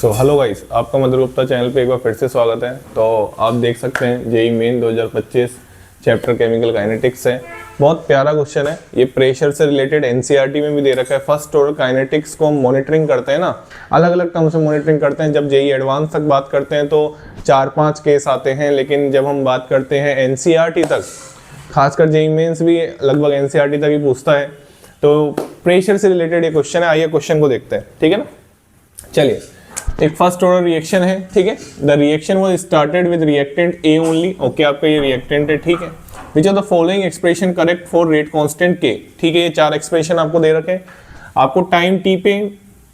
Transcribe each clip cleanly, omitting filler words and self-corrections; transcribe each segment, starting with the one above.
So hello guys, आपका मधुर Gupta channel पे एक बार फिर से स्वागत है। तो आप देख सकते हैं JEE main 2025 chapter chemical kinetics है। बहुत प्यारा क्वेश्चन है ये, प्रेशर से रिलेटेड एनसीईआरटी में भी दे रखा है। फर्स्ट ऑर्डर काइनेटिक्स को हम मॉनिटरिंग करते हैं ना, अलग अलग टर्म से मॉनिटरिंग करते हैं। जब जेईई एडवांस तक बात करते हैं तो 4-5 केस आते हैं, लेकिन जब हम बात करते हैं एनसीईआरटी तक, खासकर जेईई मेंस भी लगभग एनसीईआरटी तक ही पूछता है। तो प्रेशर से रिलेटेड ये क्वेश्चन है, आइए क्वेश्चन को देखते हैं। ठीक है ना, चलिए। एक फर्स्ट ऑर्डर रिएक्शन है, ठीक है। The reaction was started with reactant A only. Okay, आपका ये रिएक्टेंट है, ठीक है। Which are the following expression correct for rate constant K. ठीक है, ये 4 एक्सप्रेशन आपको दे रखे हैं। आपको टाइम टी पे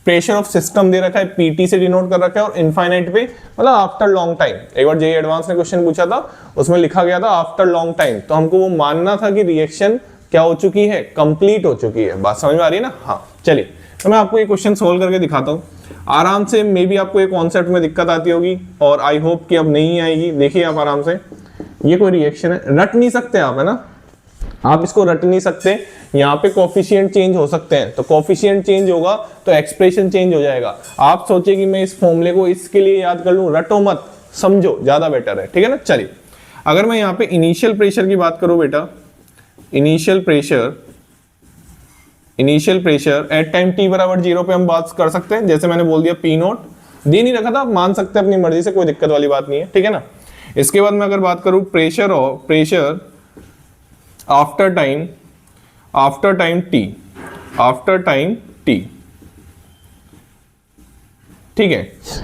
प्रेशर ऑफ सिस्टम दे रखा है, पीटी से डिनोट कर रखा है, और इनफाइनाइट पे मतलब आफ्टर लॉन्ग टाइम। एक बार जेईई एडवांस ने क्वेश्चन पूछा था, उसमें लिखा गया था आफ्टर लॉन्ग टाइम। तो हमको वो मानना था कि रिएक्शन क्या हो चुकी है, कंप्लीट हो चुकी है। बात समझ में आ रही है ना? हाँ, चलिए। तो मैं आपको ये क्वेश्चन सोल्व करके दिखाता हूँ आराम से। मे बी आपको ये कॉन्सेप्ट में दिक्कत आती होगी और आई होप कि अब नहीं आएगी। देखिए आप आराम से, ये कोई रिएक्शन है, रट नहीं सकते आप, है ना, आप इसको रट नहीं सकते। यहाँ पे कोफिशिएंट चेंज हो सकते हैं, तो कोफिशिएंट चेंज होगा तो एक्सप्रेशन चेंज हो जाएगा। आप सोचिए कि मैं इस फॉर्मूले को इसके लिए याद कर लूं, रटो मत, समझो, ज्यादा बेटर है। ठीक है ना, चलिए। अगर मैं यहाँ पे इनिशियल प्रेशर की बात करूं बेटा, initial pressure at time t बराबर 0 पे हम बात कर सकते हैं। जैसे मैंने बोल दिया पी नोट, दे नहीं रखा था, आप मान सकते हैं अपनी मर्जी से, कोई दिक्कत वाली बात नहीं है। ठीक है ना। इसके बाद मैं अगर बात करूं प्रेशर आफ्टर टाइम t, ठीक है।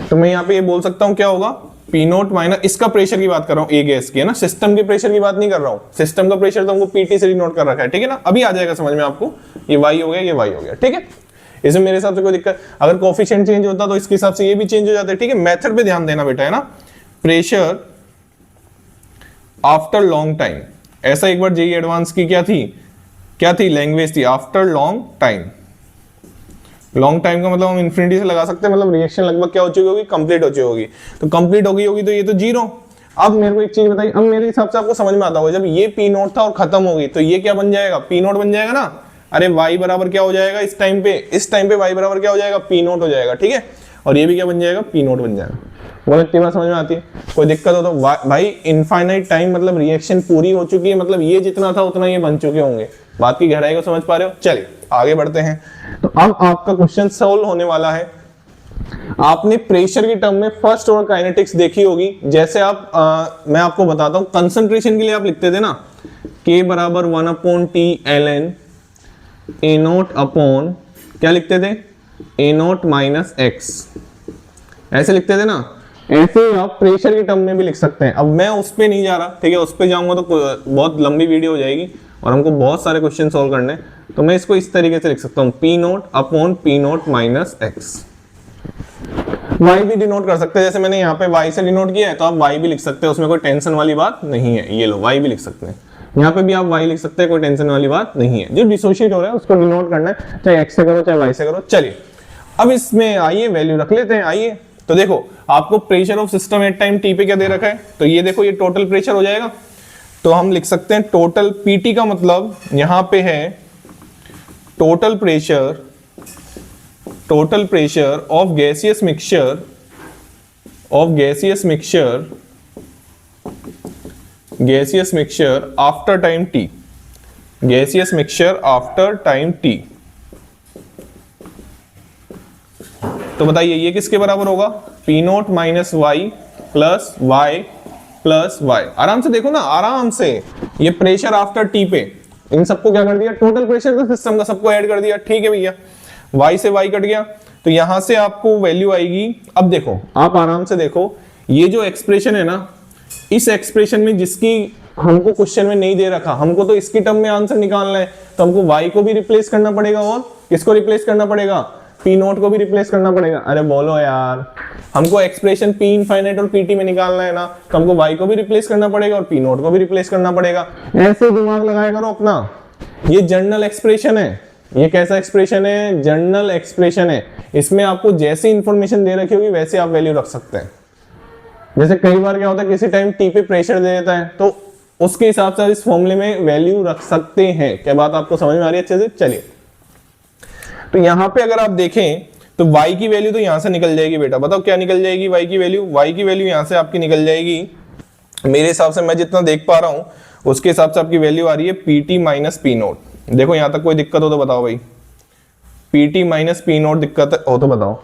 तो मैं यहाँ पे ये बोल सकता हूं क्या होगा, पी नोट माइनस, इसका प्रेशर की बात कर रहा हूँ, ए गैस की, है ना, सिस्टम के प्रेशर की बात नहीं कर रहा हूँ। सिस्टम का प्रेशर तो हमको पीटी से डिनोट कर रखा है। ठीक है ना, अभी आ जाएगा समझ में आपको। ये वाई हो गया, ये वाई हो गया, ठीक है। इसमें मेरे हिसाब से कोई दिक्कत, अगर कोफिशिएंट चेंज होता तो इसके हिसाब से ये भी चेंज हो जाता है। ठीक है, मेथड पे ध्यान देना बेटा, है ना। प्रेशर आफ्टर लॉन्ग टाइम, ऐसा एक बार जेईई एडवांस की क्या थी लैंग्वेज थी, after long time. Long time का मतलब हम इन्फिनिटी से लगा सकते हैं, मतलब रिएक्शन लगभग क्या हो चुकी होगी, कंप्लीट हो चुकी होगी। तो कंप्लीट हो गई होगी तो ये तो 0। अब मेरे को एक चीज बताइए, अब मेरे हिसाब से आपको समझ में आता होगा, जब ये पी नोट था और खत्म हो गई तो ये क्या बन जाएगा, पी नोट बन जाएगा ना। अरे वाई बराबर क्या हो जाएगा इस टाइम पे वाई बराबर क्या हो जाएगा, पी नोट हो जाएगा। ठीक है, और ये भी क्या बन जाएगा, पी नोट बन जाएगा। वो इतनी बात समझ में आती है? कोई दिक्कत हो तो भाई, इनफाइनाइट टाइम मतलब रिएक्शन पूरी हो चुकी है, मतलब ये जितना था उतना ये बन चुके होंगे। बात की गहराई को समझ पा रहे हो? चलिए आगे बढ़ते हैं। तो अब आपका क्वेश्चन सॉल्व होने वाला है। आपने प्रेशर की टर्म में फर्स्ट ऑर्डर काइनेटिक्स देखी होगी। जैसे आप मैं आपको बताता हूं, कंसंट्रेशन के लिए आप लिखते थे ना, K बराबर 1/T ln A naught upon, क्या लिखते थे, A नोट माइनस x, ऐसे लिखते थे ना। ऐसे आप प्रेशर की टर्म में भी लिख सकते हैं। अब मैं उस पे नहीं जा रहा, ठीक है, उस पे जाऊंगा तो बहुत लंबी वीडियो हो जाएगी और हमको बहुत सारे क्वेश्चन सॉल्व करने। तो मैं इसको इस तरीके से लिख सकता हूँ, P naught upon P naught minus X. Y भी डिनोट कर सकते हैं, जैसे मैंने यहाँ पे वाई से डिनोट किया है तो आप वाई भी लिख सकते हैं, उसमें कोई टेंशन वाली बात नहीं है। ये लो, वाई भी लिख सकते हैं, यहाँ पे भी आप वाई लिख सकते हैं, कोई टेंशन वाली बात नहीं है। जो डिसोशिएट हो रहा है उसको डिनोट करना है, चाहे एक्स से करो चाहे वाई से करो। चलिए अब इसमें आइए वैल्यू रख लेते हैं। आइए, तो देखो आपको pressure of system at time T पे क्या दे रखा है, तो ये देखो, ये टोटल प्रेशर हो जाएगा। तो हम लिख सकते हैं टोटल पीटी का मतलब यहां पे है total pressure of gaseous mixture after time T. तो बताइए ये किसके बराबर होगा, P naught minus Y plus Y plus Y. आराम से देखो ना, आराम से, ये प्रेशर आफ्टर टी पे इन सबको क्या कर दिया, टोटल प्रेशर का सिस्टम का सबको ऐड कर दिया। ठीक है भैया, y से y कट गया तो यहां से आपको वैल्यू आएगी। अब देखो, आप आराम से देखो, ये जो एक्सप्रेशन है ना, इस एक्सप्रेशन में जिसकी हमको क्वेश्चन में नहीं दे रखा, हमको तो इसकी टर्म में आंसर निकालना है, तो हमको y को भी रिप्लेस करना पड़ेगा और किसको रिप्लेस करना पड़ेगा, पी नोट को भी रिप्लेस करना पड़ेगा। अरे बोलो यार, हमको एक्सप्रेशन पी इनफाइनाइट और पीटी में निकालना है ना, तो हमको वाई को भी रिप्लेस करना पड़ेगा और पी नोट को भी रिप्लेस करना पड़ेगा। ऐसे दिमाग लगाया करो अपना। ये जनरल एक्सप्रेशन है। ये कैसा एक्सप्रेशन है, जनरल एक्सप्रेशन है। इसमें आपको जैसी इंफॉर्मेशन दे रखी होगी वैसे आप वैल्यू रख सकते हैं। जैसे कई बार क्या होता है, किसी टाइम टी पे प्रेशर दे देता है तो उसके हिसाब से इस फॉर्मूले में वैल्यू रख सकते हैं। क्या बात आपको समझ में आ रही है अच्छे से? चलिए, तो यहां पे अगर आप देखें तो y की वैल्यू तो यहां से निकल जाएगी बेटा, बताओ क्या निकल जाएगी y की वैल्यू? y की वैल्यू यहां से आपकी निकल जाएगी, मेरे हिसाब से मैं जितना देख पा रहा हूं उसके हिसाब से आपकी वैल्यू आ रही है pt माइनस पी नोट। देखो यहां तक कोई दिक्कत हो तो बताओ भाई, pt माइनस पी नोट दिक्कत हो तो बताओ।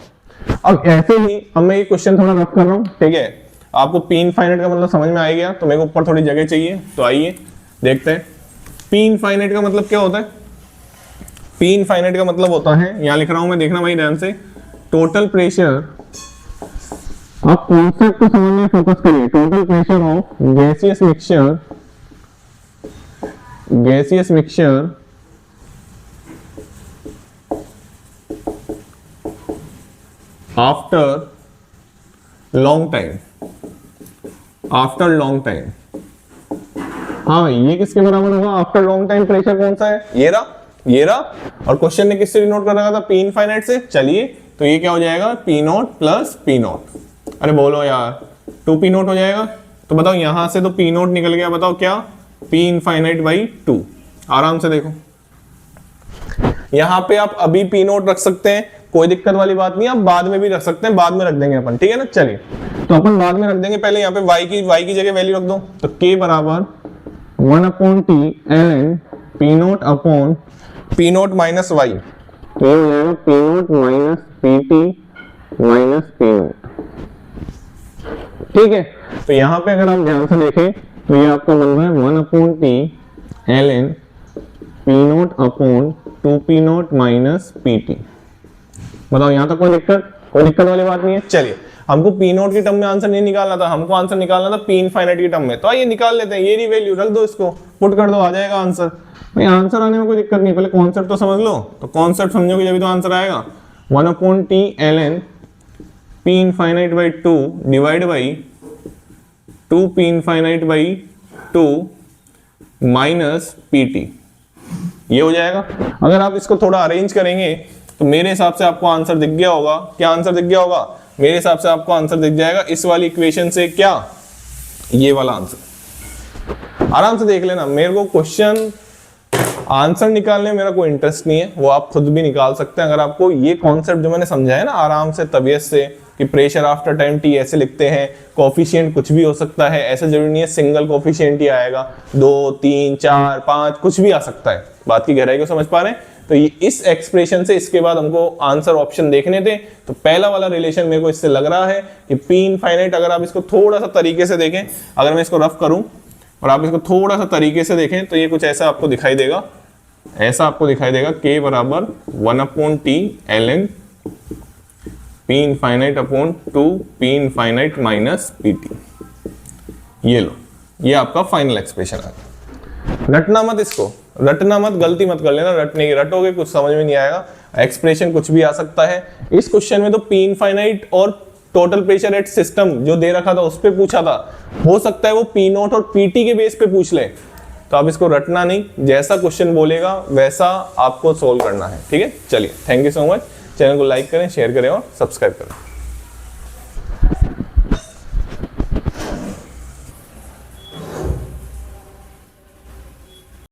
अब ऐसे ही अब मैं ये क्वेश्चन थोड़ा रफ कर रहा हूं, ठीक है, आपको पी इनफाइनाइट का मतलब समझ में आ गया, तो मेरे को ऊपर थोड़ी जगह चाहिए, तो आइए देखते हैं पी इनफाइनाइट का मतलब क्या होता है। पी इनफाइनाइट का मतलब होता है, यहां लिख रहा हूं मैं, देखना भाई ध्यान से, टोटल प्रेशर, आप कॉन्सेप्ट को समझने में फोकस करिए, total pressure of gaseous mixture, gaseous mixture after long time, after long time. हाँ ये किसके बराबर होगा आफ्टर लॉन्ग टाइम? प्रेशर कौन सा है? ये रहा, ये रहा, और क्वेश्चन ने किससे डिनोट कर रखा था? पी इनफाइनाइट से। चलिए तो ये क्या हो जाएगा, P note plus P note, अरे बोलो यार 2 पी नोट हो जाएगा। तो बताओ यहां से तो पी नोट निकल गया, बताओ क्या, पी इनफाइनाइट बाई 2। आराम से देखो, यहां पे आप अभी पी नोट रख सकते हैं, कोई दिक्कत वाली बात नहीं, आप बाद में भी रख सकते हैं, बाद में रख देंगे अपन, ठीक है ना। चलिए तो अपन बाद में रख देंगे, पहले यहाँ पे y की जगह वैल्यू रख दो, तो k बराबर 1/t ln P naught upon P naught minus y, तो ये हो जाएगा P naught minus pt minus P note, ठीक है। तो यहाँ पे अगर आप ध्यान से देखें तो ये आपका बन रहा है 1/t ln P naught upon 2p note minus pt। बताओ यहाँ तक कोई दिक्कत वाली बात नहीं है। चलिए हमको पी नोट की टर्म में आंसर नहीं निकालना था, हमको आंसर निकालना था पी इनफाइनाइट की टर्म में, तो आइए निकाल लेते हैं। ये रही वैल्यू, रख दो इसको, पुट कर दो, आ जाएगा आंसर। भाई आंसर आने में कोई दिक्कत नहीं, पहले कॉन्सेप्ट तो समझ लो, तो कॉन्सेप्ट समझोगे जब तो आंसर आएगा। 1/t ln P infinite by 2 divide by 2p infinite by 2 minus pt, ये हो जाएगा। अगर आप इसको थोड़ा अरेंज करेंगे तो मेरे हिसाब से आपको आंसर दिख गया होगा। क्या आंसर दिख गया होगा? मेरे हिसाब से आपको आंसर दिख जाएगा इस वाली इक्वेशन से, क्या, ये वाला आंसर। आराम से देख लेना, मेरे को क्वेश्चन आंसर निकालने में मेरा कोई इंटरेस्ट नहीं है, वो आप खुद भी निकाल सकते हैं। अगर आपको ये कॉन्सेप्ट जो मैंने समझाया ना आराम से तबीयत से, कि प्रेशर आफ्टर टाइम टी ऐसे लिखते हैं, कोफिशिएंट कुछ भी हो सकता है, ऐसा जरूरी नहीं है सिंगल कोफिशिएंट ही आएगा, 2 3 4 5 कुछ भी आ सकता है। बात की गहराई को समझ पा रहे हैं? तो ये इस एक्सप्रेशन से इसके बाद हमको आंसर ऑप्शन देखने थे, तो पहला वाला रिलेशन मेरे को इससे लग रहा है कि पी इनफाइनाइट, अगर आप इसको थोड़ा सा तरीके से देखें, अगर मैं इसको रफ करूं और आप इसको थोड़ा सा तरीके से देखें तो ये कुछ ऐसा आपको दिखाई देगा, ऐसा आपको दिखाई देगा, k बराबर 1/t ln P infinite upon 2p infinite minus pt। ये लो, ये आपका फाइनल एक्सप्रेशन है। रटना मत इसको, रटना मत, गलती मत कर लेना, रटने की रटोगे कुछ समझ में नहीं आएगा, एक्सप्रेशन कुछ भी आ सकता है। इस क्वेश्चन में तो पी इनफाइनाइट और टोटल प्रेशर एट सिस्टम जो दे रखा था उस पे पूछा था, हो सकता है वो पी नोट और पीटी के बेस पे पूछ ले, तो आप इसको रटना नहीं, जैसा क्वेश्चन बोलेगा वैसा आपको सोल्व करना है, ठीक है। चलिए thank you so much, channel को लाइक करें, शेयर करें और सब्सक्राइब करें।